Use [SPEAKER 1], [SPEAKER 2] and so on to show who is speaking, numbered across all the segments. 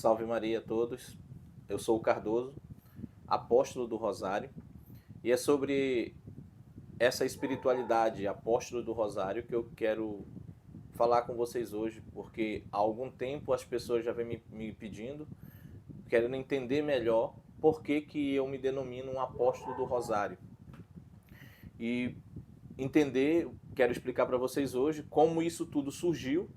[SPEAKER 1] Salve Maria a todos. Eu sou o Cardoso, apóstolo do Rosário, e é sobre essa espiritualidade, apóstolo do Rosário, que eu quero falar com vocês hoje, porque há algum tempo as pessoas já vêm me pedindo, querendo entender melhor por que que eu me denomino um apóstolo do Rosário. E entender, quero explicar para vocês hoje como isso tudo surgiu,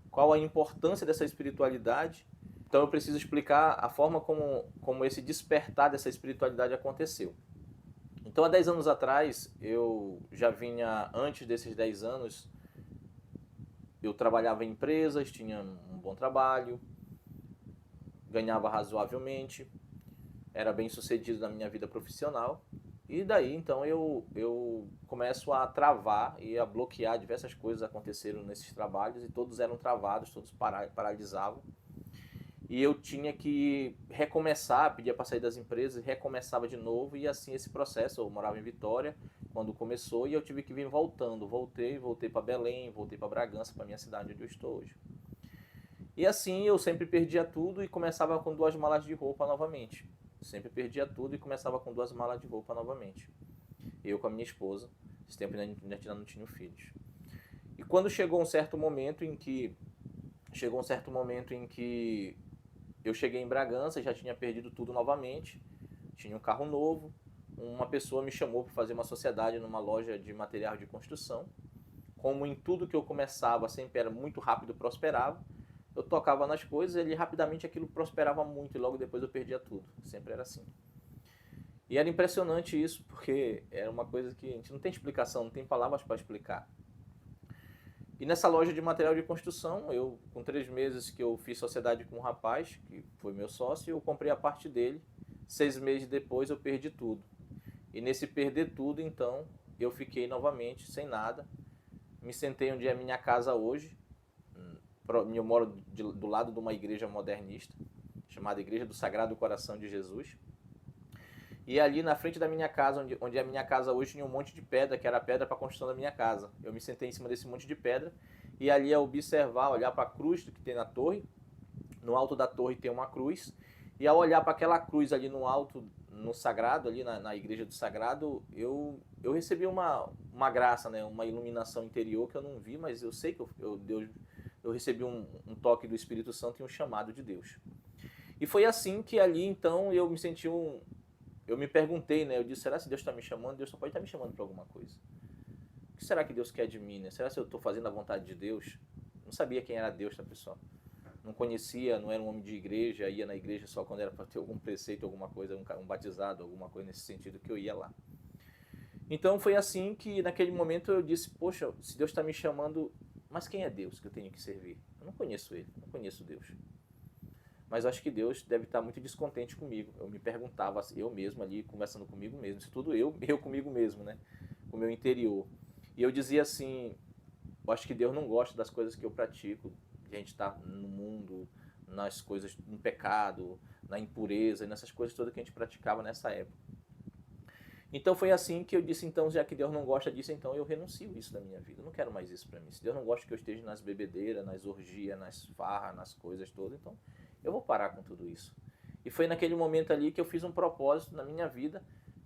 [SPEAKER 1] qual a importância dessa espiritualidade. Então eu preciso explicar a forma como esse despertar dessa espiritualidade aconteceu. Então há 10 anos atrás, eu já vinha, antes desses 10 anos, eu trabalhava em empresas, tinha um bom trabalho, ganhava razoavelmente, era bem sucedido na minha vida profissional. E daí então eu começo a travar e a bloquear, diversas coisas aconteceram nesses trabalhos e todos eram travados, todos paralisavam. E eu tinha que recomeçar, pedia para sair das empresas, recomeçava de novo, e assim esse processo. Eu morava em Vitória quando começou e eu tive que vir voltando. Voltei para Belém, voltei para Bragança, para minha cidade onde eu estou hoje. E assim eu sempre perdia tudo e começava com 2 malas de roupa novamente. Sempre perdia tudo e começava com 2 malas de roupa novamente. Eu com a minha esposa, esse tempo ainda não tinha filhos. E quando chegou um certo momento em que eu cheguei em Bragança, já tinha perdido tudo novamente, tinha um carro novo, uma pessoa me chamou para fazer uma sociedade numa loja de material de construção. Como em tudo que eu começava sempre era muito rápido, prosperava, eu tocava nas coisas e rapidamente aquilo prosperava muito e logo depois eu perdia tudo. Sempre era assim. E era impressionante isso, porque era uma coisa que a gente não tem explicação, não tem palavras para explicar. E nessa loja de material de construção, eu, com 3 meses que eu fiz sociedade com um rapaz, que foi meu sócio, eu comprei a parte dele. 6 meses depois eu perdi tudo. E nesse perder tudo, então, eu fiquei novamente sem nada. Me sentei onde é a minha casa hoje. Eu moro do lado de uma igreja modernista, chamada Igreja do Sagrado Coração de Jesus. E ali na frente da minha casa, onde é a minha casa hoje, tinha um monte de pedra, que era a pedra para a construção da minha casa. Eu me sentei em cima desse monte de pedra e ali a observar, olhar para a cruz que tem na torre. No alto da torre tem uma cruz. E ao olhar para aquela cruz ali no alto, no sagrado, ali na igreja do sagrado, eu recebi uma graça, né? Uma iluminação interior que eu não vi, mas eu sei que eu recebi um toque do Espírito Santo e um chamado de Deus. E foi assim que ali então eu me senti eu me perguntei, né? Eu disse, será que Deus está me chamando? Deus só pode estar me chamando para alguma coisa. O que será que Deus quer de mim, né? Será que eu estou fazendo a vontade de Deus? Não sabia quem era Deus, tá, pessoal? Não conhecia, não era um homem de igreja, ia na igreja só quando era para ter algum preceito, alguma coisa, um batizado, alguma coisa nesse sentido que eu ia lá. Então foi assim que naquele momento eu disse, poxa, se Deus está me chamando, mas quem é Deus que eu tenho que servir? Eu não conheço Ele, não conheço Deus. Mas acho que Deus deve estar muito descontente comigo. Eu me perguntava, eu mesmo ali, conversando comigo mesmo. Isso tudo eu comigo mesmo, né? O meu interior. E eu dizia assim, eu acho que Deus não gosta das coisas que eu pratico. De a gente estar no mundo, nas coisas, no pecado, na impureza, nessas coisas todas que a gente praticava nessa época. Então foi assim que eu disse, então, já que Deus não gosta disso, então eu renuncio isso da minha vida. Eu não quero mais isso para mim. Se Deus não gosta que eu esteja nas bebedeiras, nas orgias, nas farras, nas coisas todas, então eu vou parar com tudo isso. E foi naquele momento ali que eu fiz um propósito na minha vida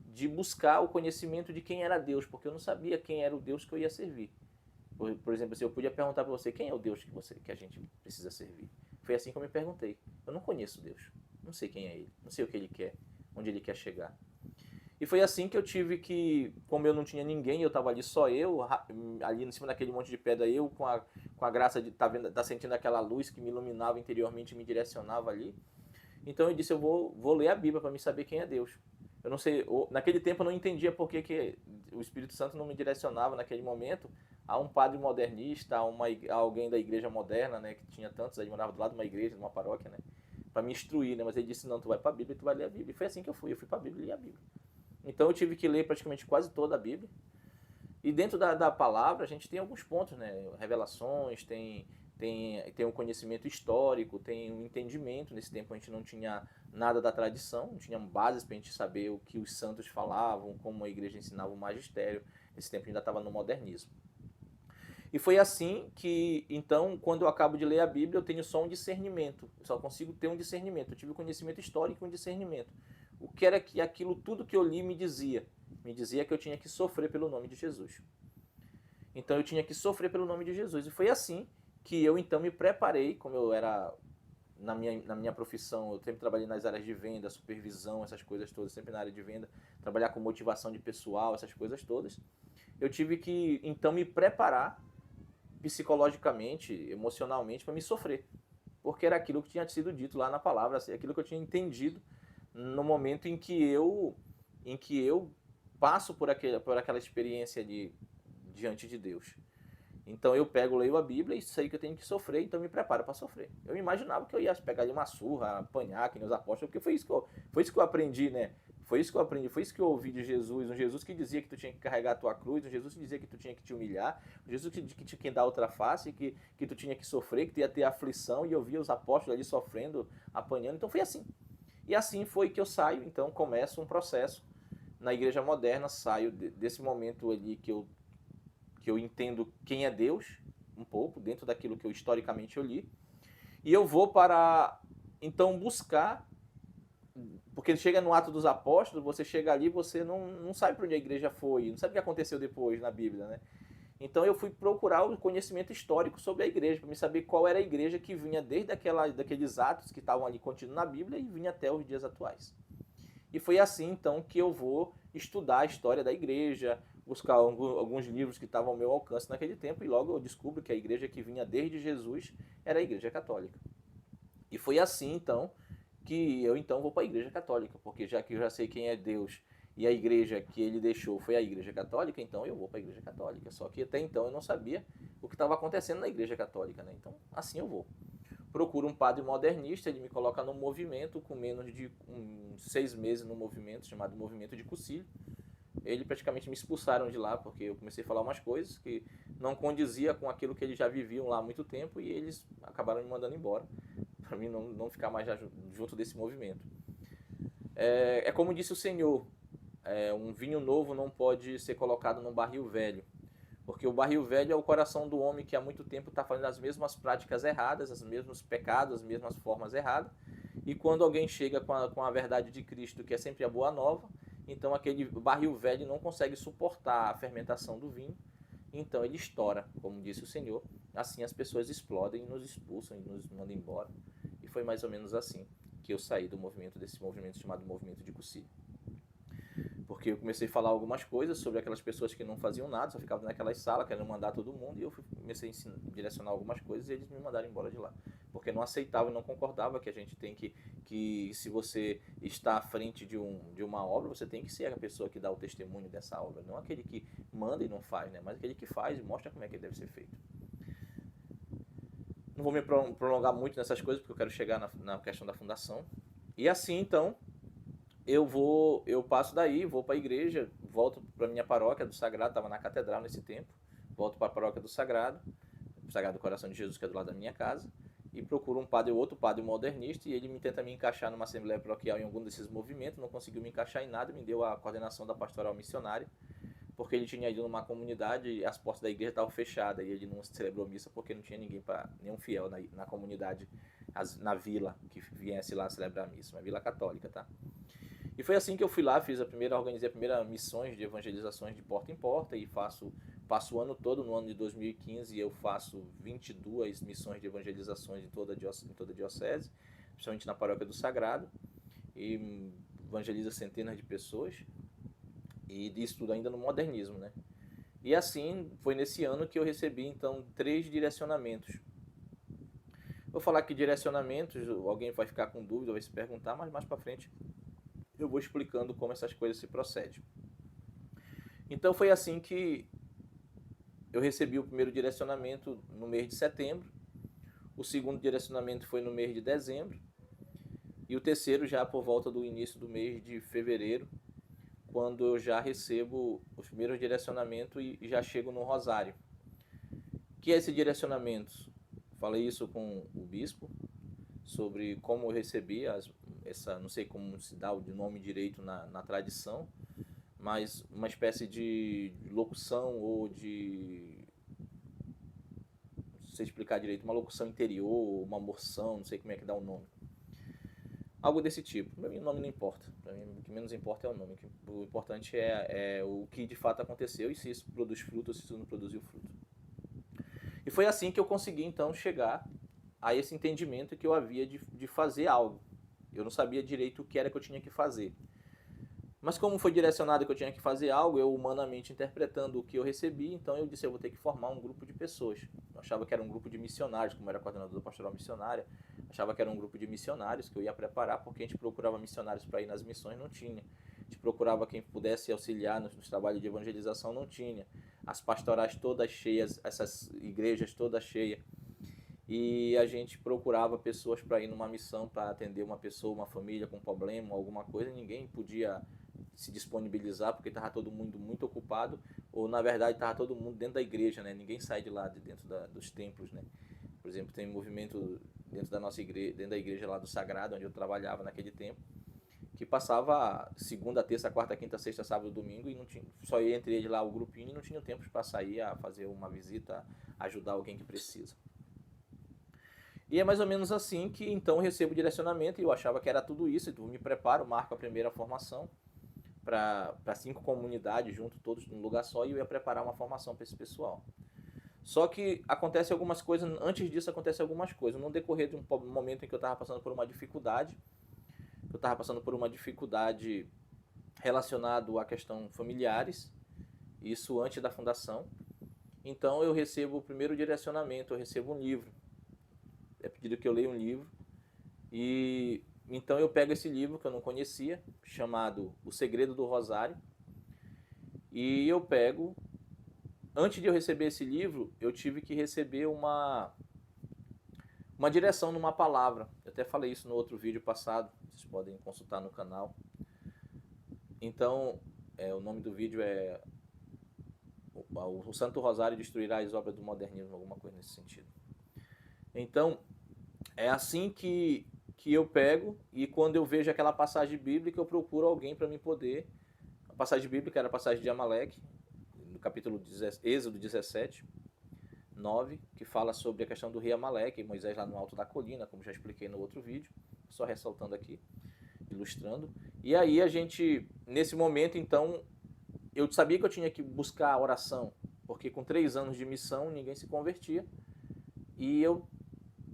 [SPEAKER 1] de buscar o conhecimento de quem era Deus, porque eu não sabia quem era o Deus que eu ia servir. Por exemplo, assim, eu podia perguntar para você, quem é o Deus que a gente precisa servir? Foi assim que eu me perguntei. Eu não conheço Deus, não sei quem é Ele, não sei o que Ele quer, onde Ele quer chegar. E foi assim que eu tive que, como eu não tinha ninguém, eu estava ali só eu, ali em cima daquele monte de pedra, eu com a graça de tá sentindo aquela luz que me iluminava interiormente e me direcionava ali. Então eu disse, eu vou ler a Bíblia para me saber quem é Deus. Eu não sei, naquele tempo eu não entendia por que o Espírito Santo não me direcionava naquele momento a um padre modernista, a alguém da igreja moderna, né, que tinha tantos, aí morava do lado de uma igreja, de uma paróquia, né, para me instruir, né, mas ele disse, não, tu vai para a Bíblia e tu vai ler a Bíblia. E foi assim que eu fui para a Bíblia e li a Bíblia. Então eu tive que ler praticamente quase toda a Bíblia. E dentro da palavra a gente tem alguns pontos, né? Revelações, tem um conhecimento histórico, tem um entendimento. Nesse tempo a gente não tinha nada da tradição, não tinha bases para a gente saber o que os santos falavam, como a igreja ensinava o magistério. Nesse tempo ainda estava no modernismo. E foi assim que, então, quando eu acabo de ler a Bíblia, eu tenho só um discernimento. Eu só consigo ter um discernimento. Eu tive um conhecimento histórico e um discernimento. O que era que aquilo, tudo que eu li me dizia? Me dizia que eu tinha que sofrer pelo nome de Jesus. Então eu tinha que sofrer pelo nome de Jesus. E foi assim que eu então me preparei, como eu era na minha profissão, eu sempre trabalhei nas áreas de venda, supervisão, essas coisas todas, sempre na área de venda, trabalhar com motivação de pessoal, essas coisas todas. Eu tive que então me preparar psicologicamente, emocionalmente, para me sofrer. Porque era aquilo que tinha sido dito lá na palavra, assim, aquilo que eu tinha entendido no momento em que eu passo por aquela experiência diante de Deus. Então eu pego, leio a Bíblia e sei que eu tenho que sofrer, então me preparo para sofrer. Eu imaginava que eu ia pegar ali uma surra, apanhar, que nem os apóstolos, porque foi isso que eu aprendi, né? Foi isso que eu aprendi, foi isso que eu ouvi de Jesus, um Jesus que dizia que tu tinha que carregar a tua cruz, um Jesus que dizia que tu tinha que te humilhar, um Jesus que tinha que dar outra face, que tu tinha que sofrer, que tu ia ter aflição, e eu via os apóstolos ali sofrendo, apanhando, então foi assim. E assim foi que eu saio, então começo um processo na igreja moderna, saio desse momento ali que eu entendo quem é Deus, um pouco, dentro daquilo que eu historicamente eu li, e eu vou para, então, buscar, porque chega no Ato dos Apóstolos, você chega ali, você não sabe para onde a igreja foi, não sabe o que aconteceu depois na Bíblia, né? Então eu fui procurar o conhecimento histórico sobre a igreja, para me saber qual era a igreja que vinha desde daqueles atos que estavam ali contidos na Bíblia e vinha até os dias atuais. E foi assim, então, que eu vou estudar a história da igreja, buscar alguns livros que estavam ao meu alcance naquele tempo, e logo eu descubro que a igreja que vinha desde Jesus era a igreja católica. E foi assim, então, que eu então vou para a igreja católica, porque já que eu já sei quem é Deus e a igreja que ele deixou foi a igreja católica, então eu vou para a igreja católica. Só que até então eu não sabia o que estava acontecendo na igreja católica, né? Então, assim eu vou. Procuro um padre modernista, ele me coloca num movimento com menos de 6 meses no movimento, chamado Movimento de Cursilho. Ele praticamente me expulsaram de lá, porque eu comecei a falar umas coisas que não condizia com aquilo que eles já viviam lá há muito tempo, e eles acabaram me mandando embora, para mim não ficar mais junto desse movimento. É como disse o Senhor, um vinho novo não pode ser colocado num barril velho. Porque o barril velho é o coração do homem que há muito tempo está fazendo as mesmas práticas erradas, os mesmos pecados, as mesmas formas erradas. E quando alguém chega com a verdade de Cristo, que é sempre a boa nova, então aquele barril velho não consegue suportar a fermentação do vinho, então ele estoura, como disse o Senhor. Assim as pessoas explodem e nos expulsam e nos mandam embora. E foi mais ou menos assim que eu saí desse movimento chamado Movimento de Cursilho. Porque eu comecei a falar algumas coisas sobre aquelas pessoas que não faziam nada, só ficavam naquelas salas, querendo mandar todo mundo, e eu comecei a direcionar algumas coisas e eles me mandaram embora de lá. Porque não aceitava e não concordava que a gente tem que se você está à frente de uma obra, você tem que ser a pessoa que dá o testemunho dessa obra, não aquele que manda e não faz, né? Mas aquele que faz e mostra como é que deve ser feito. Não vou me prolongar muito nessas coisas, porque eu quero chegar na questão da fundação. E assim, então, eu passo daí, vou para a igreja, volto para minha paróquia do Sagrado, estava na catedral nesse tempo, volto para a paróquia do Sagrado Coração de Jesus, que é do lado da minha casa, e procuro outro padre modernista, e ele tenta me encaixar numa assembleia paroquial em algum desses movimentos, não conseguiu me encaixar em nada, me deu a coordenação da pastoral missionária, porque ele tinha ido numa comunidade e as portas da igreja estavam fechadas, e ele não celebrou missa porque não tinha nenhum fiel na comunidade, na vila, que viesse lá celebrar a missa, uma vila católica, tá? E foi assim que eu fui lá, organizei a primeira missões de evangelizações de porta em porta, e passo o ano todo. No ano de 2015 eu faço 22 missões de evangelizações em toda a diocese, principalmente na paróquia do Sagrado, e evangeliza centenas de pessoas, e isso tudo ainda no modernismo, né? E assim, foi nesse ano que eu recebi então 3 direcionamentos. Vou falar que direcionamentos, alguém vai ficar com dúvida, vai se perguntar, mas mais para frente eu vou explicando como essas coisas se procedem. Então foi assim que eu recebi o primeiro direcionamento no mês de setembro, o segundo direcionamento foi no mês de dezembro, e o terceiro já por volta do início do mês de fevereiro, quando eu já recebo os primeiros direcionamentos e já chego no Rosário. Que é esse direcionamento? Falei isso com o bispo, sobre como eu recebi não sei como se dá o nome direito na tradição, mas uma espécie de locução ou de sei explicar direito, uma locução interior, uma moção, não sei como é que dá o nome. Algo desse tipo. Para mim o nome não importa. Para mim o que menos importa é o nome. O importante é o que de fato aconteceu e se isso produz fruto ou se isso não produziu fruto. E foi assim que eu consegui então chegar a esse entendimento que eu havia de fazer algo. Eu não sabia direito o que era que eu tinha que fazer. Mas como foi direcionado que eu tinha que fazer algo, eu humanamente interpretando o que eu recebi, então eu disse, eu vou ter que formar um grupo de pessoas. Eu achava que era um grupo de missionários, como eu era coordenador da pastoral missionária, achava que era um grupo de missionários que eu ia preparar, porque a gente procurava missionários para ir nas missões, não tinha. A gente procurava quem pudesse auxiliar nos trabalhos de evangelização, não tinha. As pastorais todas cheias, essas igrejas todas cheias. E a gente procurava pessoas para ir numa missão, para atender uma pessoa, uma família com problema, alguma coisa, e ninguém podia se disponibilizar porque estava todo mundo muito ocupado, ou na verdade estava todo mundo dentro da igreja, né? Ninguém sai de lá, de dentro dos templos, né? Por exemplo, tem um movimento dentro da nossa igreja, dentro da igreja lá do Sagrado, onde eu trabalhava naquele tempo, que passava segunda, terça, quarta, quinta, sexta, sábado, domingo e não tinha, só ia entre eles lá o grupinho e não tinha tempo para sair a fazer uma visita, ajudar alguém que precisa. E é mais ou menos assim que então eu recebo direcionamento e eu achava que era tudo isso, então eu me preparo, marco a primeira formação para 5 comunidades junto, todos num lugar só, e eu ia preparar uma formação para esse pessoal. Só que acontece algumas coisas, antes disso acontece algumas coisas. No decorrer de um momento em que eu estava passando por uma dificuldade, relacionado à questão familiares, isso antes da fundação. Então eu recebo o primeiro direcionamento, eu recebo um livro. É pedido que eu leia um livro. E então eu pego esse livro que eu não conhecia, chamado O Segredo do Rosário. E eu pego... Antes de eu receber esse livro, eu tive que receber uma direção numa palavra. Eu até falei isso no outro vídeo passado, vocês podem consultar no canal. Então, o nome do vídeo é O Santo Rosário Destruirá as Obras do Modernismo, alguma coisa nesse sentido. Então, é assim que eu pego, e quando eu vejo aquela passagem bíblica, eu procuro alguém para me poder... A passagem bíblica era a passagem de Amaleque, no capítulo Êxodo 17, 9, que fala sobre a questão do rei Amaleque, Moisés lá no alto da colina, como já expliquei no outro vídeo, só ressaltando aqui, ilustrando. E aí a gente, nesse momento, então, eu sabia que eu tinha que buscar a oração, porque com 3 anos de missão ninguém se convertia, e eu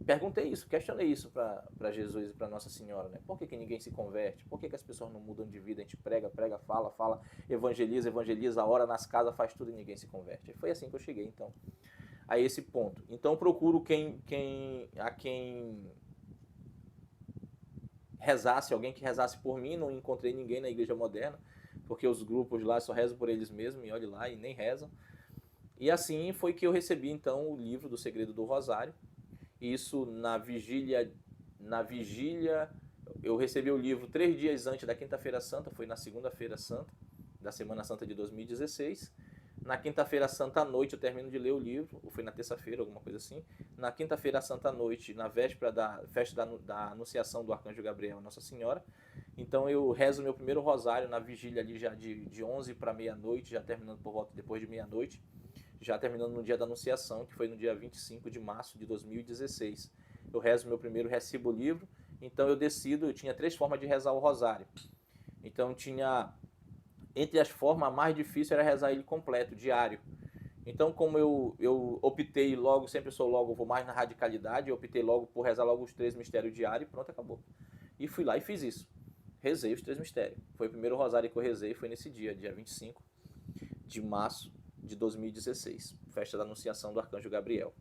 [SPEAKER 1] perguntei isso, questionei isso para Jesus e para Nossa Senhora, né? Por que ninguém se converte? Por que as pessoas não mudam de vida? A gente prega, fala, evangeliza, ora nas casas, faz tudo e ninguém se converte. Foi assim que eu cheguei, então, a esse ponto. Então procuro a quem rezasse, alguém que rezasse por mim. Não encontrei ninguém na Igreja Moderna, porque os grupos lá só rezam por eles mesmos, e olhe lá, e nem rezam. E assim foi que eu recebi então o livro do Segredo do Rosário. Isso na vigília, eu recebi o livro 3 dias antes da Quinta-feira Santa, foi na Segunda-feira Santa, da Semana Santa de 2016. Na Quinta-feira Santa à noite eu termino de ler o livro, ou foi na terça-feira, alguma coisa assim. Na Quinta-feira Santa à noite, na véspera da festa da Anunciação do Arcanjo Gabriel, Nossa Senhora. Então eu rezo meu primeiro rosário na vigília ali já de 11 para meia-noite, já terminando por volta depois de meia-noite. Já terminando no dia da Anunciação, que foi no dia 25 de março de 2016. Eu rezo meu primeiro, recebo o livro, então eu decido, eu tinha 3 formas de rezar o rosário. Então tinha, entre as formas, a mais difícil era rezar ele completo, diário. Então como eu optei logo, sempre vou mais na radicalidade, eu optei logo por rezar logo os 3 mistérios diários e pronto, acabou. E fui lá e fiz isso. Rezei os 3 mistérios. Foi o primeiro rosário que eu rezei, foi nesse dia 25 de março de 2016, festa da Anunciação do Arcanjo Gabriel.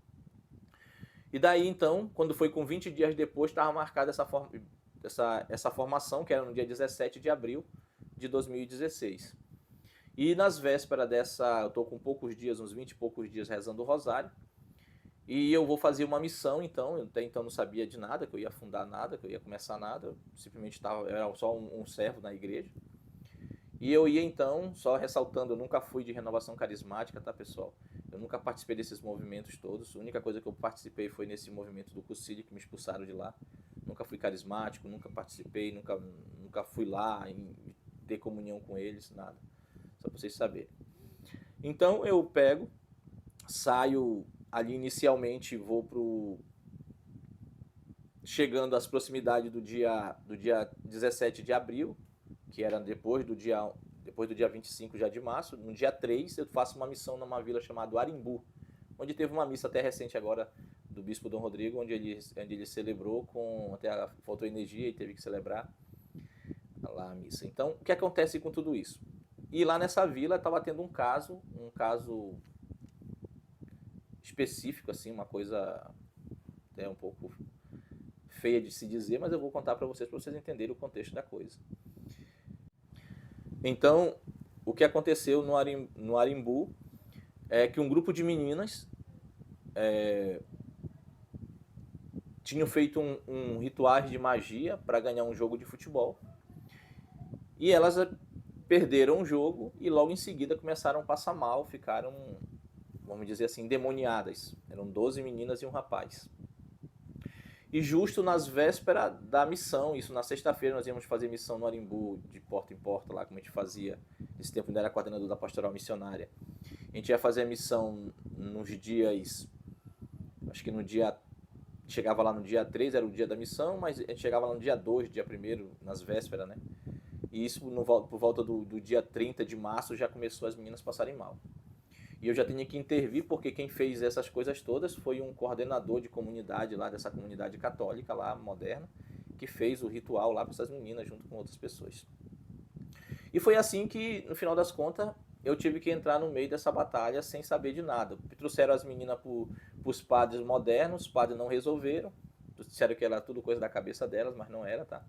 [SPEAKER 1] E daí então, quando foi com 20 dias depois, estava marcada essa formação, que era no dia 17 de abril de 2016. E nas vésperas dessa, eu estou com poucos dias, uns 20 e poucos dias rezando o rosário, e eu vou fazer uma missão, então, eu até então não sabia de nada, que eu ia fundar nada, que eu ia começar nada, eu simplesmente era só um servo na igreja. E eu ia então, só ressaltando, eu nunca fui de renovação carismática, tá, pessoal? Eu nunca participei desses movimentos todos. A única coisa que eu participei foi nesse movimento do Cucílio, que me expulsaram de lá. Nunca fui carismático, nunca participei, nunca fui lá em ter comunhão com eles, nada. Só pra vocês saberem. Então eu pego, saio ali inicialmente vou pro... Chegando às proximidades do dia 17 de abril, que era depois do dia 25 já de março, no dia 3 eu faço uma missão numa vila chamada Arimbu, onde teve uma missa até recente agora do Bispo Dom Rodrigo, onde ele celebrou com... Até faltou energia e teve que celebrar lá a missa. Então, o que acontece com tudo isso? E lá nessa vila estava tendo um caso específico, assim, uma coisa até um pouco feia de se dizer, mas eu vou contar para vocês entenderem o contexto da coisa. Então, o que aconteceu no Arimbu é que um grupo de meninas tinham feito um rituais de magia para ganhar um jogo de futebol, e elas perderam o jogo e logo em seguida começaram a passar mal, ficaram, vamos dizer assim, endemoniadas. Eram 12 meninas e um rapaz. E justo nas vésperas da missão, isso na sexta-feira, nós íamos fazer missão no Arimbu, de porta em porta, lá como a gente fazia. Nesse tempo ainda era coordenador da pastoral missionária. A gente ia fazer a missão nos dias... Acho que no dia... Chegava lá no dia 3, era o dia da missão, mas a gente chegava lá no dia 2, dia 1º, nas vésperas, né? E isso por volta do dia 30 de março já começou as meninas passarem mal. E eu já tinha que intervir porque quem fez essas coisas todas foi um coordenador de comunidade lá, dessa comunidade católica lá, moderna, que fez o ritual lá para essas meninas junto com outras pessoas. E foi assim que, no final das contas, eu tive que entrar no meio dessa batalha sem saber de nada. Trouxeram as meninas para os padres modernos, os padres não resolveram, disseram que era tudo coisa da cabeça delas, mas não era, tá?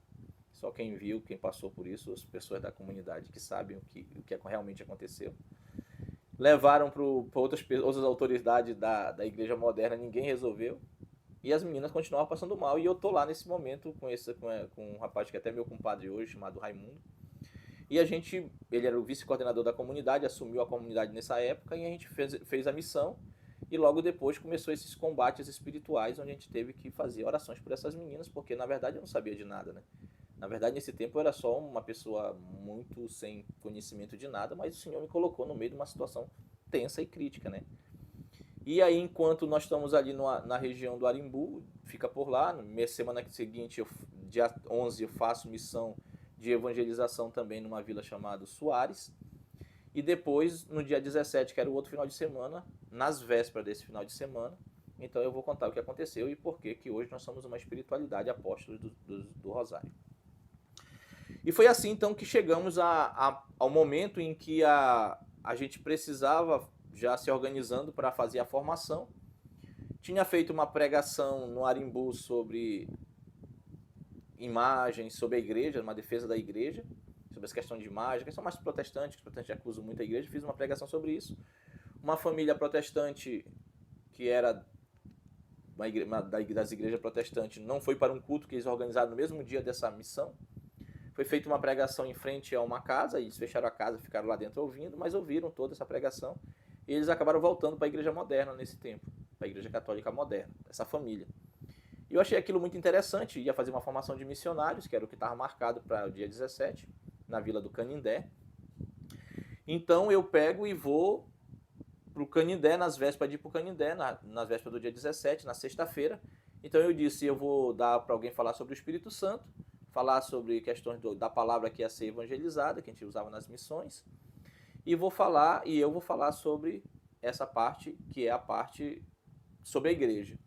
[SPEAKER 1] Só quem viu, quem passou por isso, as pessoas da comunidade que sabem o que realmente aconteceu. Levaram para outras autoridades da igreja moderna, ninguém resolveu. E as meninas continuavam passando mal. E eu tô lá nesse momento com um rapaz que é até meu compadre hoje, chamado Raimundo. E ele era o vice-coordenador da comunidade, assumiu a comunidade nessa época, e a gente fez a missão. E logo depois começou esses combates espirituais, onde a gente teve que fazer orações por essas meninas, porque na verdade eu não sabia de nada, né? Na verdade, nesse tempo eu era só uma pessoa muito sem conhecimento de nada, mas o Senhor me colocou no meio de uma situação tensa e crítica, né? E aí, enquanto nós estamos ali na região do Arimbu, fica por lá, na semana seguinte, dia 11, eu faço missão de evangelização também numa vila chamada Soares, e depois, no dia 17, que era o outro final de semana, nas vésperas desse final de semana, então eu vou contar o que aconteceu e por que hoje nós somos uma espiritualidade apóstolos do Rosário. E foi assim, então, que chegamos ao momento em que a gente precisava já se organizando para fazer a formação. Tinha feito uma pregação no Arimbu sobre imagens, sobre a igreja, uma defesa da igreja, sobre essa questão de imagem, questão mais protestante, que os protestantes acusam muito a igreja. Fiz uma pregação sobre isso. Uma família protestante que era das igrejas protestantes não foi para um culto que eles organizaram no mesmo dia dessa missão. Foi feita uma pregação em frente a uma casa, eles fecharam a casa, ficaram lá dentro ouvindo, mas ouviram toda essa pregação. E eles acabaram voltando para a igreja moderna nesse tempo, para a igreja católica moderna, essa família. E eu achei aquilo muito interessante, ia fazer uma formação de missionários, que era o que estava marcado para o dia 17, na vila do Canindé. Então eu pego e vou para o Canindé, nas vésperas de ir para o Canindé, nas vésperas do dia 17, na sexta-feira. Então eu disse, eu vou dar para alguém falar sobre o Espírito Santo, falar sobre questões da palavra que ia ser evangelizada, que a gente usava nas missões, e eu vou falar sobre essa parte, que é a parte sobre a igreja.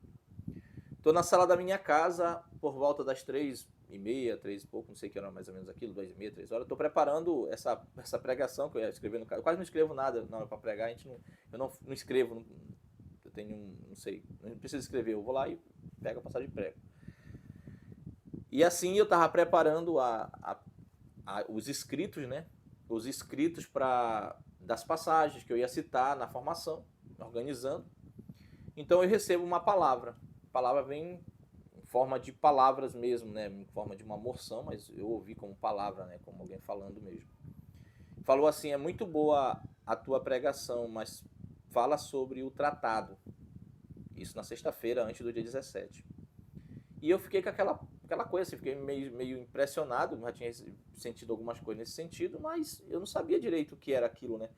[SPEAKER 1] Estou na sala da minha casa, por volta das 3h30, 3 e pouco, não sei que era mais ou menos aquilo, 2h30, 3 horas, estou preparando essa pregação que eu ia escrever no caso. Eu quase não escrevo nada na hora para pregar, eu não escrevo, eu tenho, não sei, não preciso escrever, eu vou lá e pego a passagem de prego. E assim eu estava preparando os escritos, né? Os escritos das passagens que eu ia citar na formação, organizando. Então eu recebo uma palavra. A palavra vem em forma de palavras mesmo, né? Em forma de uma moção, mas eu ouvi como palavra, né? Como alguém falando mesmo. Falou assim, é muito boa a tua pregação, mas fala sobre o tratado. Isso na sexta-feira, antes do dia 17. E eu fiquei com aquela coisa assim, fiquei meio impressionado, já tinha sentido algumas coisas nesse sentido, mas eu não sabia direito o que era aquilo, né?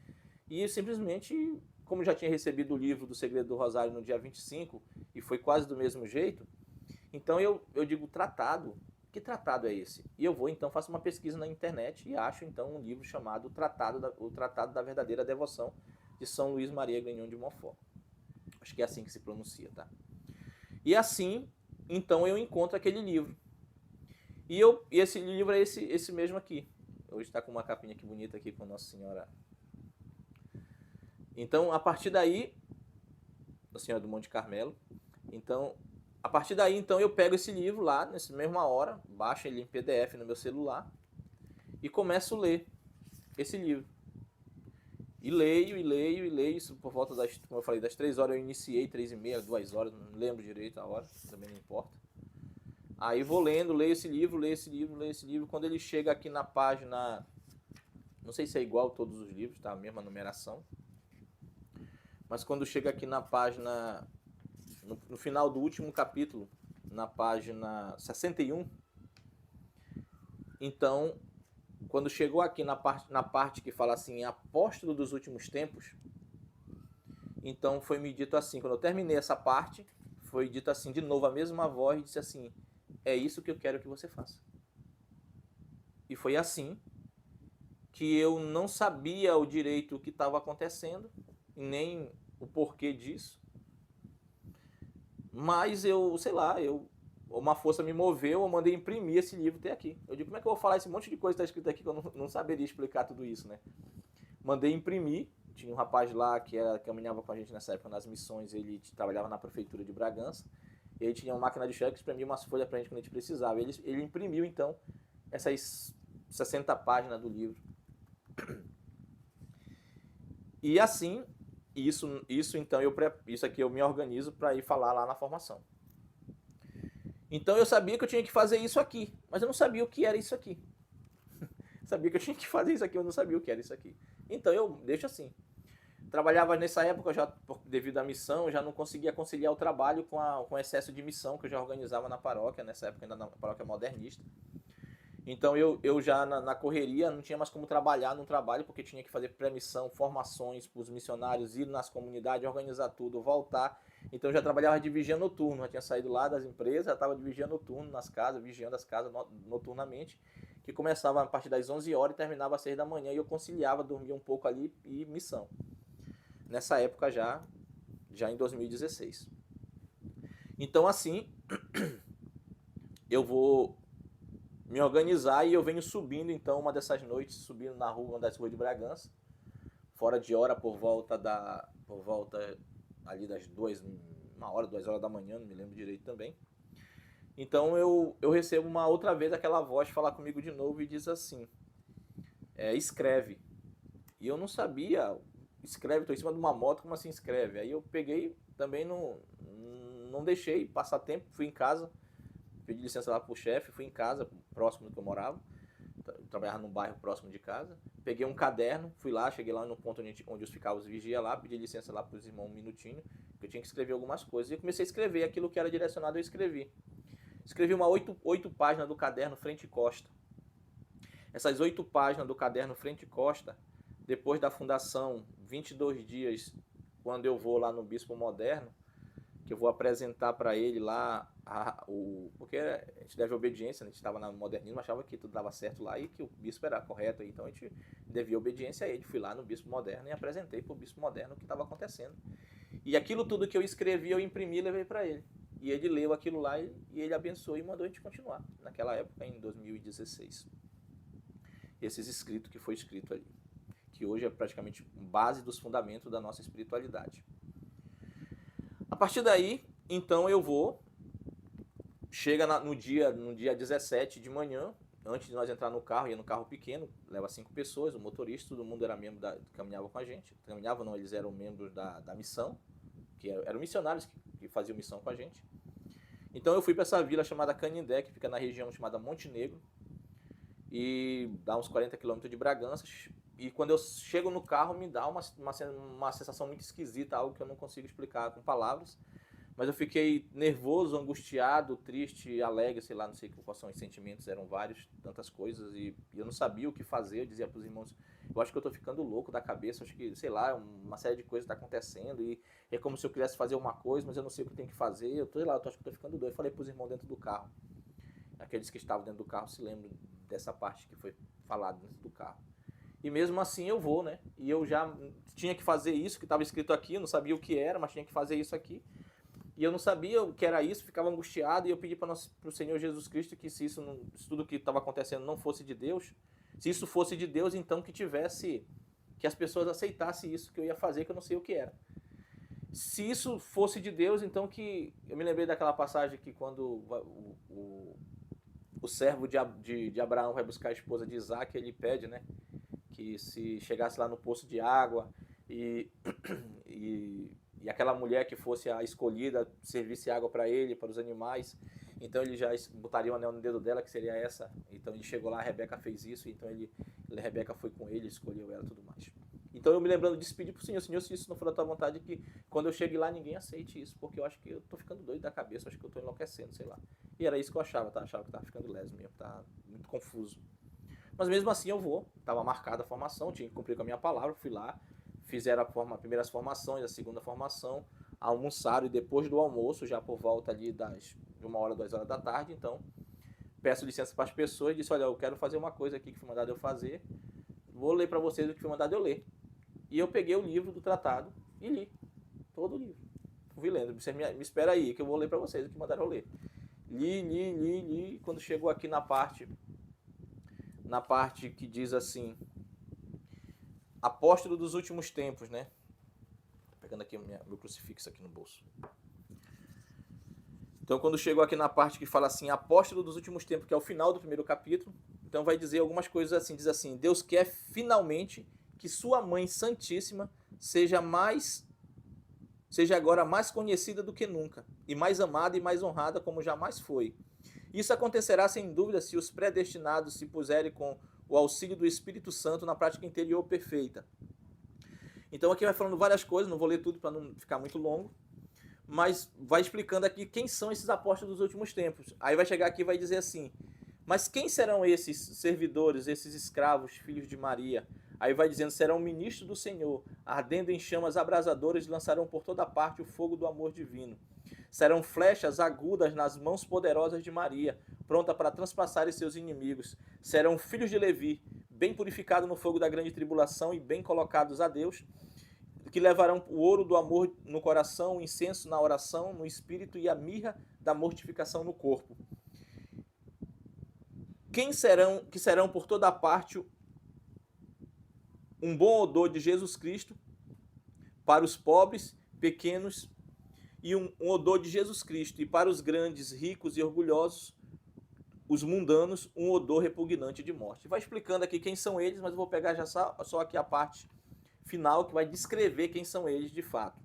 [SPEAKER 1] E simplesmente como já tinha recebido o livro do Segredo do Rosário no dia 25, e foi quase do mesmo jeito, então eu digo, tratado, que tratado é esse? E eu vou, então, faço uma pesquisa na internet e acho, então, um livro chamado O Tratado da Verdadeira Devoção, de São Luís Maria Grignion de Montfort. Acho que é assim que se pronuncia, tá? E assim, então, eu encontro aquele livro. E esse livro é esse mesmo aqui. Hoje está com uma capinha aqui bonita aqui com Nossa Senhora. Então, a partir daí, Nossa Senhora do Monte Carmelo. Então, a partir daí, então, eu pego esse livro lá, nessa mesma hora, baixo ele em PDF no meu celular e começo a ler esse livro. E leio, isso por volta das, como eu falei, das 3 horas eu iniciei, 3h30, 2 horas, não lembro direito a hora, também não importa. Aí vou lendo, leio esse livro, quando ele chega aqui na página, não sei se é igual a todos os livros, tá? A mesma numeração. Mas quando chega aqui na página, no final do último capítulo, na página 61, então, quando chegou aqui na parte que fala assim, apóstolo dos últimos tempos, então foi me dito assim, quando eu terminei essa parte, foi dito assim, de novo, a mesma voz, disse assim, é isso que eu quero que você faça. E foi assim que eu não sabia o direito o que estava acontecendo, nem o porquê disso, mas eu, sei lá, uma força me moveu, eu mandei imprimir esse livro até aqui. Eu digo, como é que eu vou falar esse monte de coisa que está escrito aqui que eu não saberia explicar tudo isso, né? Mandei imprimir, tinha um rapaz lá que caminhava com a gente nessa época nas missões, ele trabalhava na prefeitura de Bragança, ele tinha uma máquina de xerox que espremia umas folhas pra gente quando a gente precisava. Ele imprimiu, então, essas 60 páginas do livro. E assim, isso então, isso aqui eu me organizo para ir falar lá na formação. Então eu sabia que eu tinha que fazer isso aqui, mas eu não sabia o que era isso aqui. Sabia que eu tinha que fazer isso aqui, eu não sabia o que era isso aqui. Então eu deixo assim. Trabalhava nessa época, já devido à missão, já não conseguia conciliar o trabalho com o excesso de missão que eu já organizava na paróquia, nessa época ainda na paróquia modernista. Então eu já na correria não tinha mais como trabalhar no trabalho, porque tinha que fazer pré-missão, formações para os missionários, ir nas comunidades, organizar tudo, voltar. Então eu já trabalhava de vigia noturno, já tinha saído lá das empresas, já estava de vigia noturno nas casas, vigiando as casas noturnamente, que começava a partir das 11 horas e terminava às 6 da manhã, e eu conciliava, dormia um pouco ali e missão. Nessa época já em 2016. Então assim, eu vou me organizar e eu venho subindo então uma dessas noites, subindo na rua, uma das ruas de Bragança, fora de hora por volta ali das 2 horas da manhã, não me lembro direito também. Então eu recebo uma outra vez aquela voz falar comigo de novo e diz assim, escreve. E eu não sabia, escreve, estou em cima de uma moto, como assim escreve? Aí eu peguei, também não deixei passar tempo, fui em casa, pedi licença lá pro chefe, fui em casa, próximo do que eu morava, trabalhava num bairro próximo de casa, peguei um caderno, fui lá, cheguei lá no ponto onde ficavam os vigias lá, pedi licença lá pros irmãos um minutinho, que eu tinha que escrever algumas coisas, e comecei a escrever aquilo que era direcionado, eu escrevi. Escrevi uma 8 páginas do caderno frente e costa. Essas 8 páginas do caderno frente e costa, depois da fundação, 22 dias, quando eu vou lá no Bispo Moderno, que eu vou apresentar para ele lá, porque a gente deve obediência, né? A gente estava no modernismo, achava que tudo dava certo lá e que o bispo era correto, então a gente devia obediência a ele. Fui lá no Bispo Moderno e apresentei para o Bispo Moderno o que estava acontecendo. E aquilo tudo que eu escrevi, eu imprimi e levei para ele. E ele leu aquilo lá e ele abençoou e mandou a gente continuar, naquela época, em 2016. Esses escritos que foi escrito ali, que hoje é praticamente base dos fundamentos da nossa espiritualidade. A partir daí, então eu vou, chega no dia 17 de manhã, antes de nós entrar no carro, ia no carro pequeno, leva 5 pessoas, o motorista, todo mundo era membro, caminhava com a gente, caminhava não, eles eram membros da missão, que eram missionários que faziam missão com a gente. Então eu fui para essa vila chamada Canindé, que fica na região chamada Montenegro, e dá uns 40 quilômetros de Bragança, e quando eu chego no carro me dá uma sensação muito esquisita, algo que eu não consigo explicar com palavras, mas eu fiquei nervoso, angustiado, triste, alegre, sei lá, não sei quais são os sentimentos, eram vários, tantas coisas, e eu não sabia o que fazer. Eu dizia para os irmãos, eu acho que eu estou ficando louco da cabeça, acho que, sei lá, uma série de coisas está acontecendo, e é como se eu quisesse fazer uma coisa, mas eu não sei o que eu tenho que fazer, sei lá, eu acho que eu estou ficando doido. Eu falei para os irmãos dentro do carro, aqueles que estavam dentro do carro se lembram dessa parte que foi falada dentro do carro. E mesmo assim eu vou, né? E eu já tinha que fazer isso, que estava escrito aqui, eu não sabia o que era, mas tinha que fazer isso aqui. E eu não sabia o que era isso, ficava angustiado, e eu pedi para o Senhor Jesus Cristo que se se tudo que estava acontecendo não fosse de Deus, se isso fosse de Deus, então que as pessoas aceitassem isso que eu ia fazer, que eu não sei o que era. Se isso fosse de Deus, então eu me lembrei daquela passagem que quando o servo de Abraão vai buscar a esposa de Isaac, ele pede, né, que se chegasse lá no poço de água e, e aquela mulher que fosse a escolhida servisse água para ele, para os animais, então ele já botaria um anel no dedo dela, que seria essa. Então ele chegou lá, a Rebeca fez isso, então a Rebeca foi com ele, escolheu ela e tudo mais. Então eu me lembrando disso, pedi pro Senhor, se isso não for da tua vontade, que quando eu chegue lá ninguém aceite isso, porque eu acho que eu tô ficando doido da cabeça, eu acho que eu tô enlouquecendo, sei lá. E era isso que eu achava, tá? Achava que tava ficando leso mesmo, tá muito confuso. Mas mesmo assim eu vou, estava marcada a formação, tinha que cumprir com a minha palavra, fui lá, fizeram as primeiras formações, a segunda formação, almoçaram, e depois do almoço, já por volta ali de 1 hora, 2 horas da tarde, então peço licença para as pessoas e disse, olha, eu quero fazer uma coisa aqui que foi mandado eu fazer, vou ler para vocês o que foi mandado eu ler. E eu peguei o livro do tratado e li, todo o livro. Fui lendo, você me espera aí que eu vou ler para vocês o que mandaram eu ler. Li, quando chegou aqui na parte que diz assim, apóstolo dos últimos tempos, né? Tô pegando aqui meu crucifixo aqui no bolso. Então, quando chegou aqui na parte que fala assim, apóstolo dos últimos tempos, que é o final do primeiro capítulo, então vai dizer algumas coisas assim, diz assim, Deus quer finalmente que sua mãe santíssima seja agora mais conhecida do que nunca, e mais amada e mais honrada como jamais foi. Isso acontecerá sem dúvida se os predestinados se puserem com o auxílio do Espírito Santo na prática interior perfeita. Então aqui vai falando várias coisas, não vou ler tudo para não ficar muito longo, mas vai explicando aqui quem são esses apóstolos dos últimos tempos. Aí vai chegar aqui e vai dizer assim, mas quem serão esses servidores, esses escravos, filhos de Maria? Aí vai dizendo, serão ministros do Senhor, ardendo em chamas abrasadoras, lançarão por toda parte o fogo do amor divino. Serão flechas agudas nas mãos poderosas de Maria, pronta para transpassar seus inimigos. Serão filhos de Levi, bem purificados no fogo da grande tribulação e bem colocados a Deus, que levarão o ouro do amor no coração, o incenso na oração, no espírito e a mirra da mortificação no corpo. Que serão por toda parte um bom odor de Jesus Cristo para os pobres, pequenos, e um odor de Jesus Cristo, e para os grandes, ricos e orgulhosos, os mundanos, um odor repugnante de morte. Vai explicando aqui quem são eles, mas eu vou pegar já só aqui a parte final que vai descrever quem são eles de fato.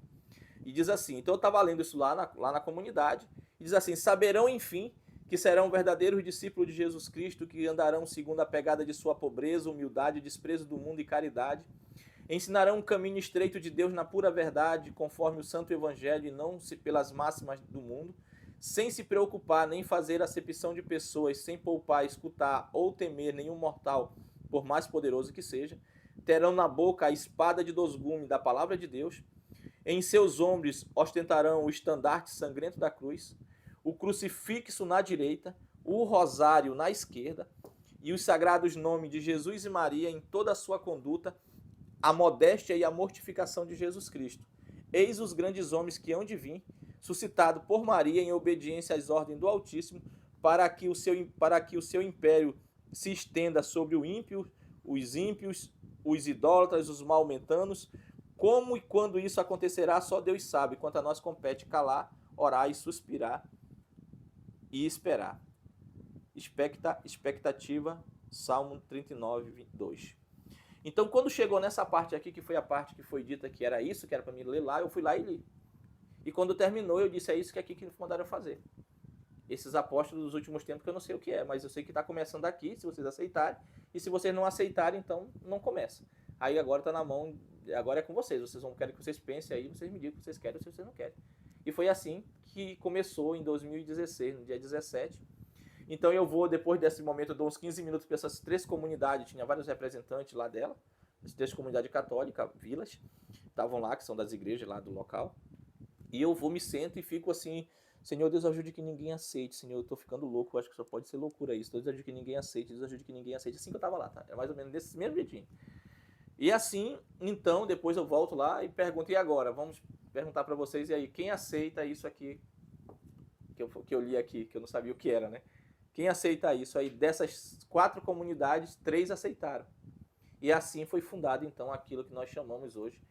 [SPEAKER 1] E diz assim, então eu estava lendo isso lá na comunidade, e diz assim, saberão enfim que serão verdadeiros discípulos de Jesus Cristo, que andarão segundo a pegada de sua pobreza, humildade, desprezo do mundo e caridade, ensinarão um caminho estreito de Deus na pura verdade, conforme o santo evangelho e não pelas máximas do mundo, sem se preocupar nem fazer acepção de pessoas, sem poupar, escutar ou temer nenhum mortal, por mais poderoso que seja, terão na boca a espada de 2 gumes da palavra de Deus, em seus ombros ostentarão o estandarte sangrento da cruz, o crucifixo na direita, o rosário na esquerda, e os sagrados nomes de Jesus e Maria em toda a sua conduta, a modéstia e a mortificação de Jesus Cristo. Eis os grandes homens que hão de vir, suscitado por Maria em obediência às ordens do Altíssimo, para que o seu império se estenda sobre o ímpio, os ímpios, os idólatras, os maometanos. Como e quando isso acontecerá, só Deus sabe. Quanto a nós compete calar, orar e suspirar e esperar. Expectativa, Salmo 39, 2. Então, quando chegou nessa parte aqui, que foi a parte que foi dita que era isso, que era para mim ler lá, eu fui lá e li. E quando terminou, eu disse, é isso que aqui que mandaram fazer. Esses apóstolos dos últimos tempos, que eu não sei o que é, mas eu sei que está começando aqui, se vocês aceitarem. E se vocês não aceitarem, então não começa. Aí agora está na mão, agora é com vocês. Quero que vocês pensem aí, vocês me digam o que vocês querem ou se vocês não querem. E foi assim que começou em 2016, no dia 17. Então eu vou, depois desse momento, eu dou uns 15 minutos para essas 3 comunidades, tinha vários representantes lá dela, as 3 comunidades católicas, vilas, estavam lá, que são das igrejas lá do local. E eu vou, me sento e fico assim, Senhor, Deus ajude que ninguém aceite, Senhor, eu tô ficando louco, eu acho que só pode ser loucura isso, Deus ajude que ninguém aceite, Deus ajude que ninguém aceite, assim que eu tava lá, tá? Era mais ou menos desse mesmo jeitinho. E assim, então, depois eu volto lá e pergunto, e agora? Vamos perguntar para vocês, e aí, quem aceita isso aqui, que eu li aqui, que eu não sabia o que era, né? Quem aceita isso? Aí, dessas 4 comunidades, 3 aceitaram. E assim foi fundado, então, aquilo que nós chamamos hoje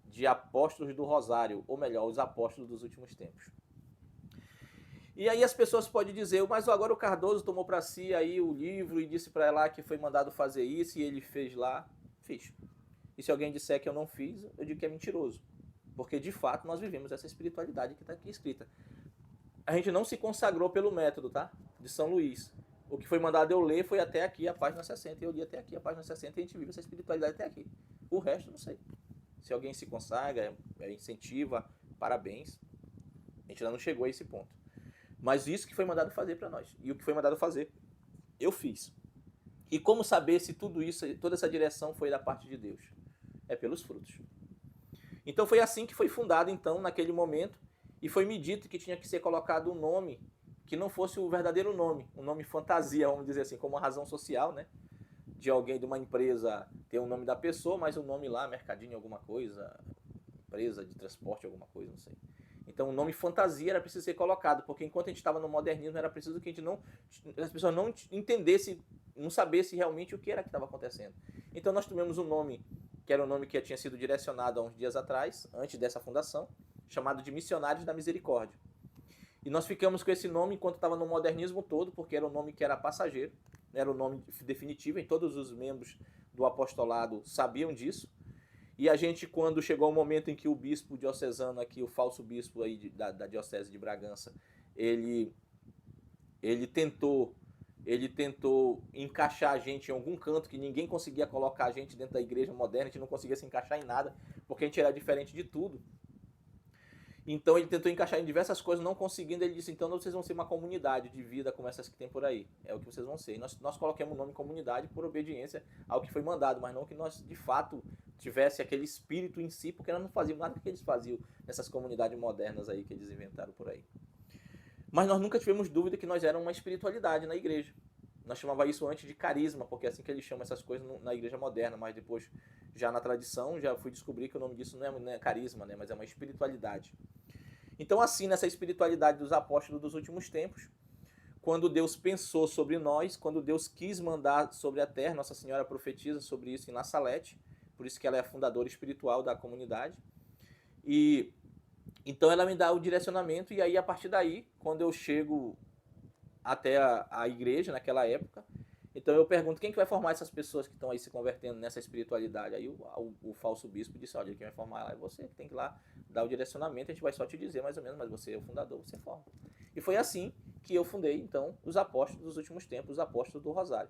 [SPEAKER 1] de Apóstolos do Rosário, ou melhor, os Apóstolos dos Últimos Tempos. E aí as pessoas podem dizer, mas agora o Cardoso tomou para si aí o livro e disse para ela que foi mandado fazer isso e ele fez lá. Fiz. E se alguém disser que eu não fiz, eu digo que é mentiroso. Porque de fato nós vivemos essa espiritualidade que está aqui escrita. A gente não se consagrou pelo método, tá? De São Luís. O que foi mandado eu ler foi até aqui a página 60. E eu li até aqui a página 60 e a gente vive essa espiritualidade até aqui. O resto não sei. Se alguém se consagra, incentiva, parabéns. A gente ainda não chegou a esse ponto. Mas isso que foi mandado fazer para nós. E o que foi mandado fazer, eu fiz. E como saber se tudo isso, toda essa direção foi da parte de Deus? É pelos frutos. Então foi assim que foi fundado, então, naquele momento, e foi me dito que tinha que ser colocado um nome que não fosse o verdadeiro nome, um nome fantasia, vamos dizer assim, como uma razão social, né? De alguém, de uma empresa, ter o nome da pessoa, mas o nome lá, mercadinho, alguma coisa, empresa de transporte, alguma coisa, não sei. Então o nome fantasia era preciso ser colocado, porque enquanto a gente estava no modernismo, era preciso que as pessoas não entendessem, não sabessem realmente o que era que estava acontecendo. Então nós tivemos um nome, que era um nome que tinha sido direcionado há uns dias atrás, antes dessa fundação, chamado de Missionários da Misericórdia. E nós ficamos com esse nome enquanto estava no modernismo todo, porque era um nome que era passageiro, era o nome definitivo, e todos os membros do apostolado sabiam disso. E a gente, quando chegou o momento em que o bispo diocesano aqui, o falso bispo aí da diocese de Bragança, ele tentou encaixar a gente em algum canto, que ninguém conseguia colocar a gente dentro da igreja moderna, a gente não conseguia se encaixar em nada, porque a gente era diferente de tudo. Então ele tentou encaixar em diversas coisas, não conseguindo, ele disse, então vocês vão ser uma comunidade de vida como essas que tem por aí. É o que vocês vão ser. E nós colocamos o nome comunidade por obediência ao que foi mandado, mas não que nós, de fato, tivesse aquele espírito em si, porque nós não fazíamos nada que eles faziam nessas comunidades modernas aí que eles inventaram por aí. Mas nós nunca tivemos dúvida que nós éramos uma espiritualidade na igreja. Nós chamava isso antes de carisma, porque é assim que eles chamam essas coisas na igreja moderna, mas depois, já na tradição, já fui descobrir que o nome disso não é carisma, né, mas é uma espiritualidade. Então, assim, nessa espiritualidade dos apóstolos dos últimos tempos, quando Deus pensou sobre nós, quando Deus quis mandar sobre a terra, Nossa Senhora profetiza sobre isso em La Salette, por isso que ela é a fundadora espiritual da comunidade. E então ela me dá o direcionamento, e aí a partir daí, quando eu chego até a igreja naquela época, então eu pergunto, quem que vai formar essas pessoas que estão aí se convertendo nessa espiritualidade? Aí o falso bispo disse, olha, quem vai formar ela é você, que tem que ir lá dar o direcionamento, a gente vai só te dizer mais ou menos, mas você é o fundador, você forma. E foi assim que eu fundei, então, os apóstolos dos últimos tempos, os apóstolos do Rosário.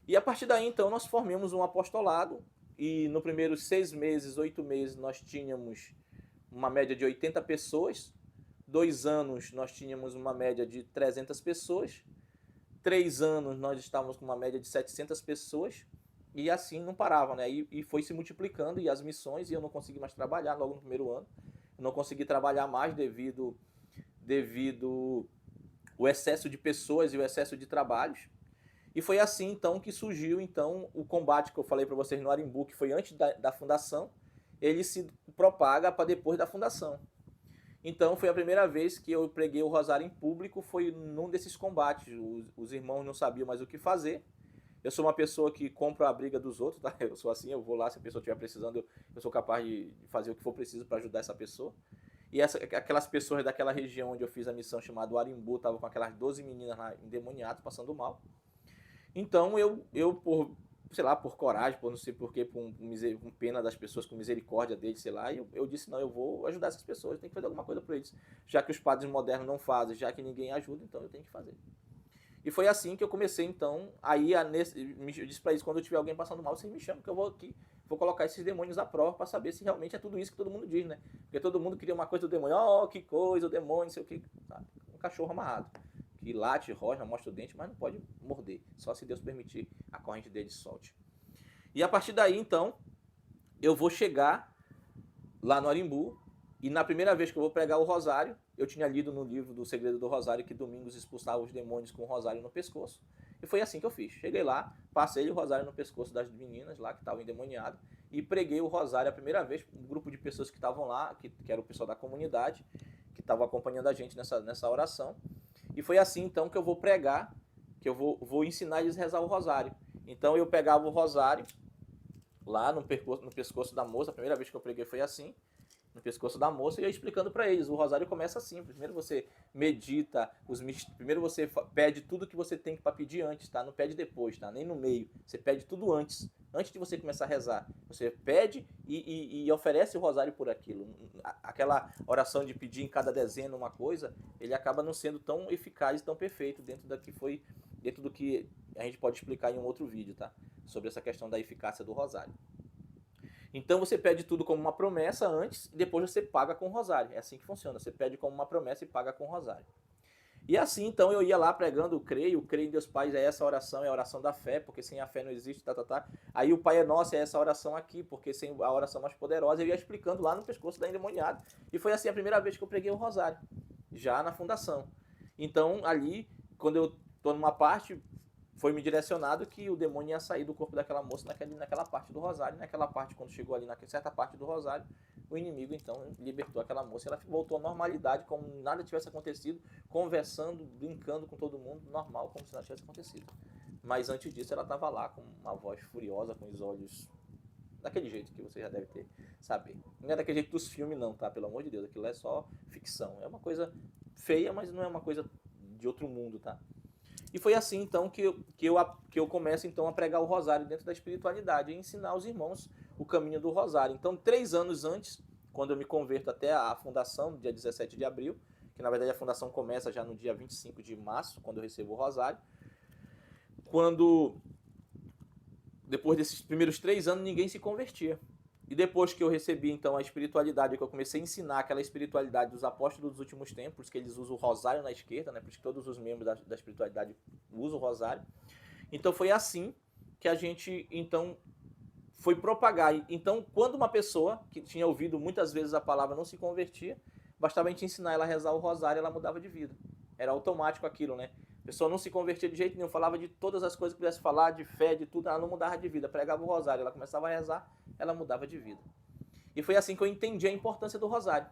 [SPEAKER 1] E a partir daí, então, nós formamos um apostolado, e no primeiros 6 meses, 8 meses, nós tínhamos uma média de 80 pessoas, 2 anos nós tínhamos uma média de 300 pessoas, 3 anos nós estávamos com uma média de 700 pessoas, e assim não parava, né? E foi se multiplicando, e as missões, e eu não consegui mais trabalhar logo no primeiro ano, eu não consegui trabalhar mais devido o excesso de pessoas e o excesso de trabalhos. E foi assim então que surgiu então o combate que eu falei para vocês no Arimbu, que foi antes da fundação, ele se propaga para depois da fundação. Então foi a primeira vez que eu preguei o rosário em público, foi num desses combates. Os irmãos não sabiam mais o que fazer. Eu sou uma pessoa que compra a briga dos outros, tá? Eu sou assim, eu vou lá, se a pessoa estiver precisando, eu sou capaz de fazer o que for preciso para ajudar essa pessoa. E aquelas pessoas daquela região onde eu fiz a missão chamada Arimbu, estavam com aquelas 12 meninas lá endemoniadas, passando mal. Então eu por, sei lá, por coragem, por não sei porquê, com pena das pessoas, com misericórdia deles, sei lá, eu disse, não, eu vou ajudar essas pessoas, eu tenho que fazer alguma coisa por eles. Já que os padres modernos não fazem, já que ninguém ajuda, então eu tenho que fazer. E foi assim que eu comecei, então, aí eu disse pra eles, quando eu tiver alguém passando mal, vocês me chamam, que eu vou aqui vou colocar esses demônios à prova para saber se realmente é tudo isso que todo mundo diz, né? Porque todo mundo queria uma coisa do demônio, ó, que coisa, o demônio, não sei o que, sabe? Um cachorro amarrado, que late, rosna, mostra o dente, mas não pode morder, só se Deus permitir a corrente dele solte. E a partir daí, então, eu vou chegar lá no Arimbu, e na primeira vez que eu vou pregar o rosário, eu tinha lido no livro do Segredo do Rosário que Domingos expulsava os demônios com o rosário no pescoço. E foi assim que eu fiz. Cheguei lá, passei o rosário no pescoço das meninas lá que estavam endemoniadas e preguei o rosário a primeira vez para um grupo de pessoas que estavam lá, que era o pessoal da comunidade, que estavam acompanhando a gente nessa oração. E foi assim então que eu vou pregar, que eu vou ensinar eles a rezar o rosário. Então eu pegava o rosário lá no pescoço da moça, a primeira vez que eu preguei foi assim, no pescoço da moça, e eu explicando para eles, o rosário começa assim, primeiro você medita, primeiro você pede tudo que você tem para pedir antes, tá? Não pede depois, tá? Nem no meio, você pede tudo antes de você começar a rezar, você pede e oferece o rosário por aquilo. Aquela oração de pedir em cada dezena uma coisa, ele acaba não sendo tão eficaz e tão perfeito dentro do que a gente pode explicar em um outro vídeo, tá? Sobre essa questão da eficácia do rosário. Então você pede tudo como uma promessa antes e depois você paga com o rosário. É assim que funciona. Você pede como uma promessa e paga com o rosário. E assim, então, eu ia lá pregando, creio em Deus Pai, é essa oração, é a oração da fé, porque sem a fé não existe, tá. Aí o Pai é Nosso, é essa oração aqui, porque sem a oração mais poderosa, eu ia explicando lá no pescoço da endemoniada. E foi assim a primeira vez que eu preguei o rosário, já na fundação. Então, ali, quando eu tô numa parte, foi me direcionado que o demônio ia sair do corpo daquela moça naquela parte do rosário. Naquela parte, quando chegou ali naquela certa parte do rosário, o inimigo então libertou aquela moça. Ela voltou à normalidade, como nada tivesse acontecido, conversando, brincando com todo mundo, normal, como se nada tivesse acontecido. Mas antes disso, ela estava lá com uma voz furiosa, com os olhos daquele jeito que você já deve ter saber. Não é daquele jeito dos filmes não, tá? Pelo amor de Deus, aquilo é só ficção. É uma coisa feia, mas não é uma coisa de outro mundo, tá? E foi assim, então, que eu começo então, a pregar o rosário dentro da espiritualidade e ensinar aos irmãos o caminho do rosário. Então, 3 anos antes, quando eu me converto até a fundação, no dia 17 de abril, que na verdade a fundação começa já no dia 25 de março, quando eu recebo o rosário, depois desses primeiros 3 anos, ninguém se convertia. E depois que eu recebi, então, a espiritualidade, que eu comecei a ensinar aquela espiritualidade dos apóstolos dos últimos tempos, que eles usam o rosário na esquerda, né? Por isso que todos os membros da espiritualidade usam o rosário. Então, foi assim que a gente, então, foi propagar. Então, quando uma pessoa que tinha ouvido muitas vezes a palavra não se convertia, bastava a gente ensinar ela a rezar o rosário e ela mudava de vida. Era automático aquilo, né? A pessoa não se convertia de jeito nenhum, falava de todas as coisas que pudesse falar, de fé, de tudo, ela não mudava de vida. Pregava o rosário, ela começava a rezar, ela mudava de vida. E foi assim que eu entendi a importância do rosário.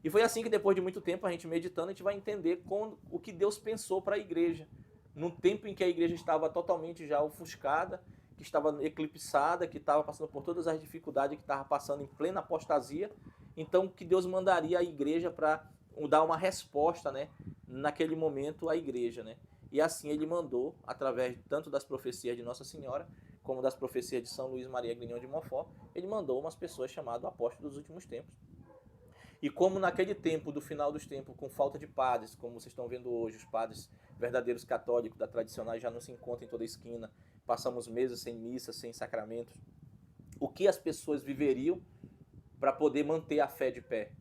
[SPEAKER 1] E foi assim que depois de muito tempo, a gente meditando, a gente vai entender o que Deus pensou para a igreja. Num tempo em que a igreja estava totalmente já ofuscada, que estava eclipsada, que estava passando por todas as dificuldades, que estava passando em plena apostasia. Então, que Deus mandaria a igreja para dar uma resposta, né, naquele momento à igreja, né? E assim ele mandou, através tanto das profecias de Nossa Senhora, como das profecias de São Luís Maria Grignion de Montfort, ele mandou umas pessoas chamadas apóstolos dos últimos tempos. E como naquele tempo, do final dos tempos, com falta de padres, como vocês estão vendo hoje, os padres verdadeiros católicos da tradicional já não se encontram em toda esquina, passamos meses sem missa, sem sacramentos, o que as pessoas viveriam para poder manter a fé de pé?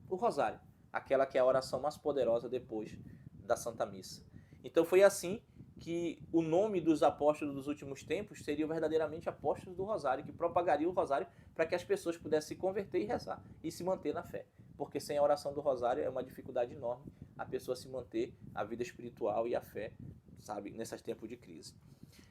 [SPEAKER 1] O rosário, aquela que é a oração mais poderosa depois da Santa Missa. Então foi assim que o nome dos apóstolos dos últimos tempos seriam verdadeiramente apóstolos do rosário, que propagariam o rosário para que as pessoas pudessem se converter e rezar e se manter na fé. Porque sem a oração do rosário é uma dificuldade enorme a pessoa se manter a vida espiritual e a fé, sabe, nesses tempos de crise.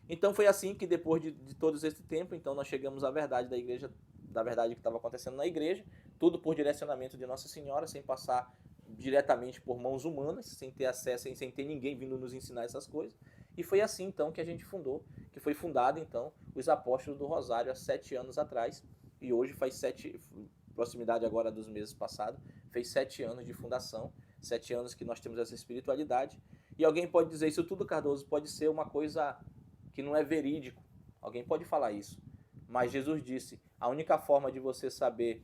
[SPEAKER 1] Então foi assim que depois de todo esse tempo, então nós chegamos à verdade da igreja, da verdade que estava acontecendo na igreja, tudo por direcionamento de Nossa Senhora, sem passar diretamente por mãos humanas, sem ter acesso, sem ter ninguém vindo nos ensinar essas coisas. E foi assim então que a gente fundou, que foi fundado então os Apóstolos do Rosário há 7 anos atrás, e hoje faz proximidade agora dos meses passados, fez 7 anos de fundação, 7 anos que nós temos essa espiritualidade. E alguém pode dizer, isso tudo, Cardoso, pode ser uma coisa que não é verídico. Alguém pode falar isso. Mas Jesus disse, a única forma de você saber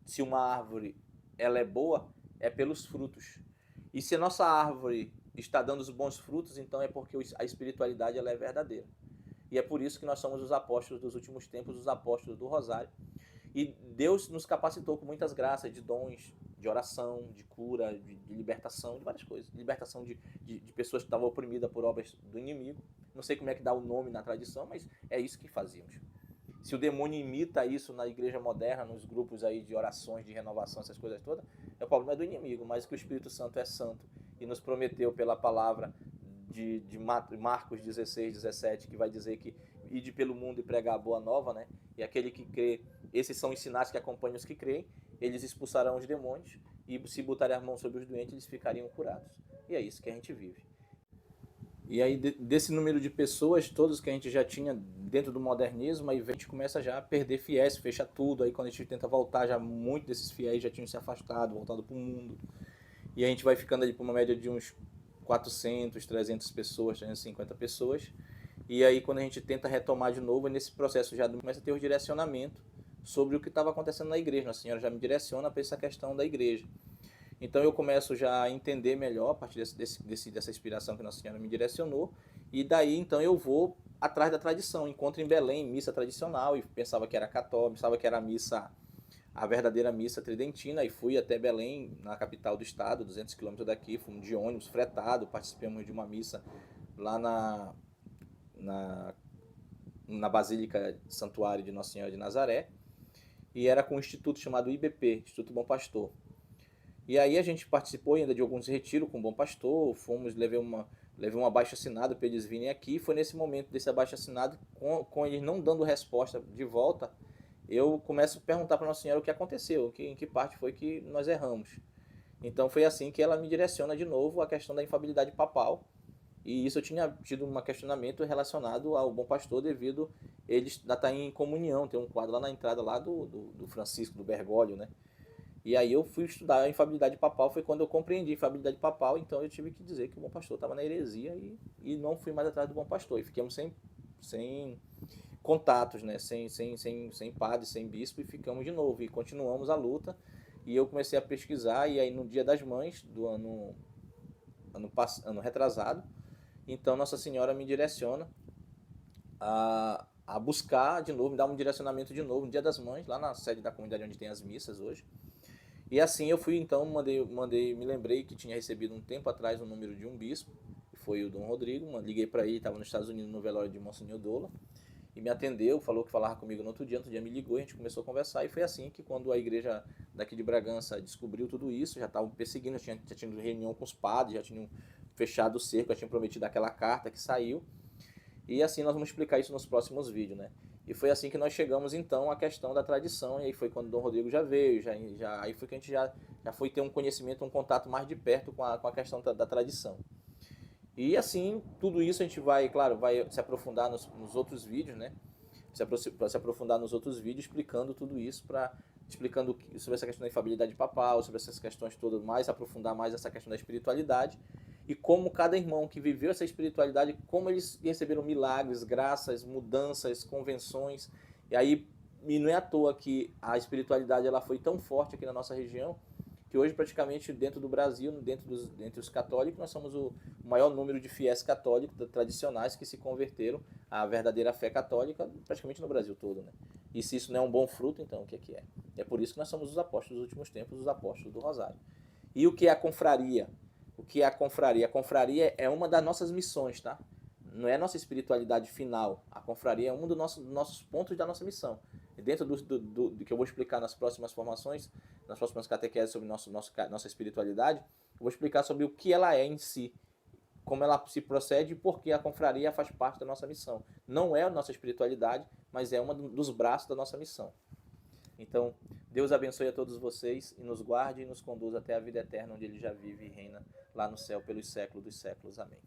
[SPEAKER 1] se uma árvore ela é boa é pelos frutos. E se a nossa árvore está dando os bons frutos, então é porque a espiritualidade ela é verdadeira. E é por isso que nós somos os apóstolos dos últimos tempos, os apóstolos do Rosário. E Deus nos capacitou com muitas graças, de dons, de oração, de cura, de libertação, de várias coisas. De libertação de pessoas que estavam oprimidas por obras do inimigo. Não sei como é que dá o nome na tradição, mas é isso que fazíamos. Se o demônio imita isso na igreja moderna, nos grupos aí de orações, de renovação, essas coisas todas, o problema é do inimigo, mas que o Espírito Santo é santo e nos prometeu pela palavra de Marcos 16, 17, que vai dizer que ide pelo mundo e pregar a boa nova, né? E aquele que crê, esses são os sinais que acompanham os que creem, eles expulsarão os demônios e se botarem as mãos sobre os doentes, eles ficariam curados. E é isso que a gente vive. E aí, desse número de pessoas, todos que a gente já tinha dentro do modernismo, aí a gente começa já a perder fiéis, fecha tudo. Aí quando a gente tenta voltar, já muitos desses fiéis já tinham se afastado, voltado para o mundo. E a gente vai ficando ali por uma média de uns 400, 300 pessoas, 350 pessoas. E aí quando a gente tenta retomar de novo, nesse processo já começa a ter o direcionamento sobre o que estava acontecendo na igreja. Nossa Senhora já me direciona para essa questão da igreja. Então eu começo já a entender melhor a partir dessa inspiração que Nossa Senhora me direcionou, e daí então eu vou atrás da tradição. Encontro em Belém missa tradicional e pensava que era católica, pensava que era a verdadeira missa tridentina, e fui até Belém, na capital do estado, 200 quilômetros daqui, fomos de ônibus fretado, participamos de uma missa lá na Basílica Santuário de Nossa Senhora de Nazaré, e era com um instituto chamado IBP, Instituto Bom Pastor. E aí a gente participou ainda de alguns retiros com o Bom Pastor, levei um abaixo-assinado para eles virem aqui. Foi nesse momento desse abaixo-assinado, com eles não dando resposta de volta, eu começo a perguntar para Nossa Senhora o que aconteceu, em que parte foi que nós erramos. Então foi assim que ela me direciona de novo a questão da infabilidade papal. E isso eu tinha tido um questionamento relacionado ao Bom Pastor, devido eles estar em comunhão. Tem um quadro lá na entrada lá do Francisco, do Bergoglio, né? E aí eu fui estudar a infabilidade papal, foi quando eu compreendi a infabilidade papal, então eu tive que dizer que o Bom Pastor estava na heresia e não fui mais atrás do Bom Pastor. E ficamos sem contatos, né? sem padre, sem bispo, e ficamos de novo. E continuamos a luta, e eu comecei a pesquisar, e aí no Dia das Mães do ano retrasado, então Nossa Senhora me direciona a buscar de novo, me dar um direcionamento de novo no Dia das Mães, lá na sede da comunidade onde tem as missas hoje. E assim eu fui, então, me lembrei que tinha recebido um tempo atrás o número de um bispo, que foi o Dom Rodrigo. Liguei para ele, estava nos Estados Unidos no velório de Monsenhor Dola, e me atendeu, falou que falava comigo no outro dia me ligou, a gente começou a conversar, e foi assim que quando a igreja daqui de Bragança descobriu tudo isso, já estavam perseguindo, já tinham reunião com os padres, já tinham fechado o cerco, já tinham prometido aquela carta que saiu, e assim nós vamos explicar isso nos próximos vídeos, né? E foi assim que nós chegamos então à questão da tradição, e aí foi quando o Dom Rodrigo já veio, aí foi que a gente já foi ter um conhecimento, um contato mais de perto com a questão da tradição. E assim, tudo isso a gente vai, claro, vai se aprofundar nos outros vídeos, né? Se aprofundar nos outros vídeos explicando tudo isso, explicando sobre essa questão da infabilidade papal, sobre essas questões todas, aprofundar mais essa questão da espiritualidade, e como cada irmão que viveu essa espiritualidade, como eles receberam milagres, graças, mudanças, convenções. E não é à toa que a espiritualidade ela foi tão forte aqui na nossa região, que hoje praticamente dentro do Brasil, dentre os católicos, nós somos o maior número de fiéis católicos tradicionais que se converteram à verdadeira fé católica, praticamente no Brasil todo, né? E se isso não é um bom fruto, então o que é? É por isso que nós somos os apóstolos dos últimos tempos, os apóstolos do Rosário. E o que é a confraria? O que é a confraria? A confraria é uma das nossas missões, tá? Não é a nossa espiritualidade final. A confraria é um dos nossos pontos da nossa missão. E dentro do que eu vou explicar nas próximas formações, nas próximas catequeses sobre nossa espiritualidade, eu vou explicar sobre o que ela é em si, como ela se procede e por que a confraria faz parte da nossa missão. Não é a nossa espiritualidade, mas é um dos braços da nossa missão. Então, Deus abençoe a todos vocês e nos guarde e nos conduza até a vida eterna, onde Ele já vive e reina lá no céu pelos séculos dos séculos. Amém.